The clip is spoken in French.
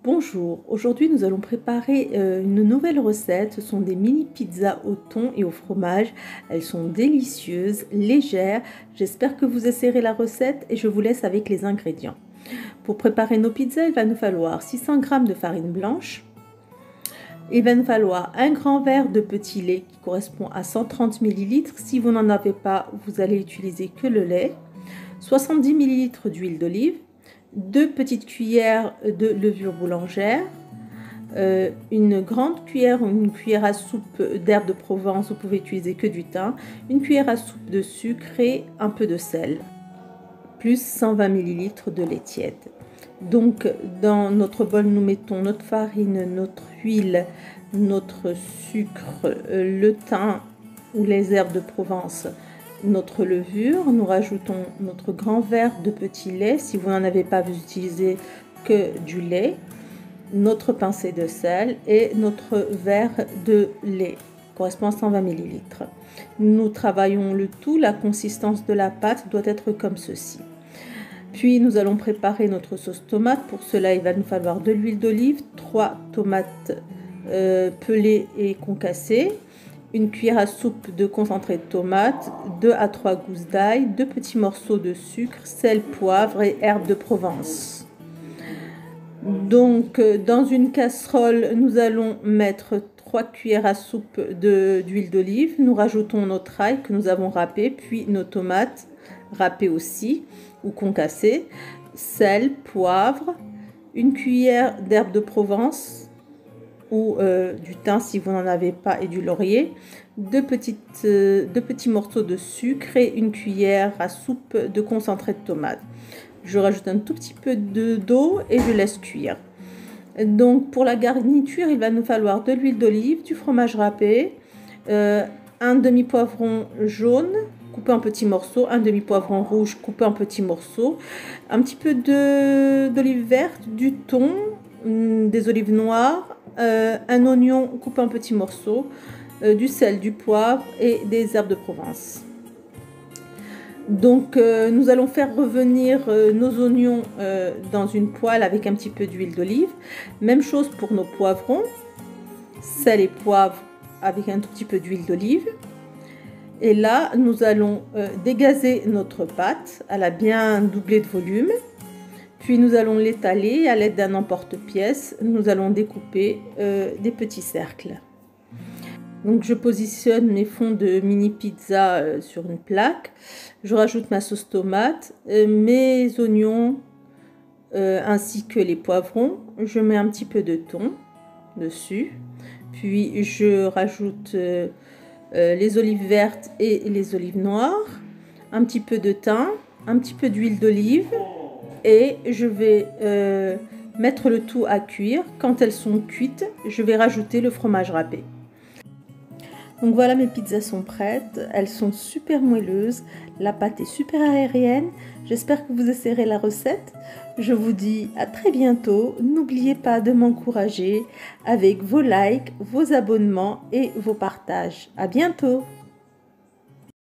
Bonjour, aujourd'hui nous allons préparer une nouvelle recette. Ce sont des mini pizzas au thon et au fromage. Elles sont délicieuses, légères. J'espère que vous essayerez la recette et je vous laisse avec les ingrédients. Pour préparer nos pizzas, il va nous falloir 600 g de farine blanche. Il va nous falloir un grand verre de petit lait qui correspond à 130 ml. Si vous n'en avez pas, vous allez utiliser que le lait. 70 ml d'huile d'olive. 2 petites cuillères de levure boulangère, une grande cuillère ou une cuillère à soupe d'herbe de Provence, vous pouvez utiliser que du thym, une cuillère à soupe de sucre et un peu de sel, plus 120 ml de lait tiède. Donc dans notre bol, nous mettons notre farine, notre huile, notre sucre, le thym ou les herbes de Provence, notre levure, nous rajoutons notre grand verre de petit lait. Si vous n'en avez pas, vous utilisez que du lait, notre pincée de sel et notre verre de lait correspond à 120 ml. Nous travaillons le tout, la consistance de la pâte doit être comme ceci. Puis nous allons préparer notre sauce tomate. Pour cela, il va nous falloir de l'huile d'olive, 3 tomates pelées et concassées, une cuillère à soupe de concentré de tomate, 2 à 3 gousses d'ail, 2 petits morceaux de sucre, sel, poivre et herbes de Provence. Donc dans une casserole, nous allons mettre 3 cuillères à soupe d'huile d'olive. Nous rajoutons notre ail que nous avons râpé, puis nos tomates râpées aussi ou concassées, sel, poivre, une cuillère d'herbes de Provence ou du thym si vous n'en avez pas et du laurier, 2 petits morceaux de sucre et une cuillère à soupe de concentré de tomate. Je rajoute un tout petit peu d'eau et je laisse cuire. Donc pour la garniture, il va nous falloir de l'huile d'olive, du fromage râpé, un demi-poivron jaune coupé en petits morceaux, un demi-poivron rouge coupé en petits morceaux, un petit peu d'olive verte, du thon, des olives noires, un oignon coupé en petits morceaux, du sel, du poivre et des herbes de Provence. Donc nous allons faire revenir nos oignons dans une poêle avec un petit peu d'huile d'olive. Même chose pour nos poivrons, sel et poivre avec un tout petit peu d'huile d'olive. Et là nous allons dégazer notre pâte, elle a bien doublé de volume. Puis nous allons l'étaler à l'aide d'un emporte-pièce. Nous allons découper des petits cercles. Donc je positionne mes fonds de mini pizza sur une plaque. Je rajoute ma sauce tomate, mes oignons ainsi que les poivrons. Je mets un petit peu de thon dessus. Puis je rajoute les olives vertes et les olives noires. Un petit peu de thym, un petit peu d'huile d'olive. Et je vais mettre le tout à cuire. Quand elles sont cuites, je vais rajouter le fromage râpé. Donc voilà, mes pizzas sont prêtes. Elles sont super moelleuses. La pâte est super aérienne. J'espère que vous essayerez la recette. Je vous dis à très bientôt. N'oubliez pas de m'encourager avec vos likes, vos abonnements et vos partages. À bientôt!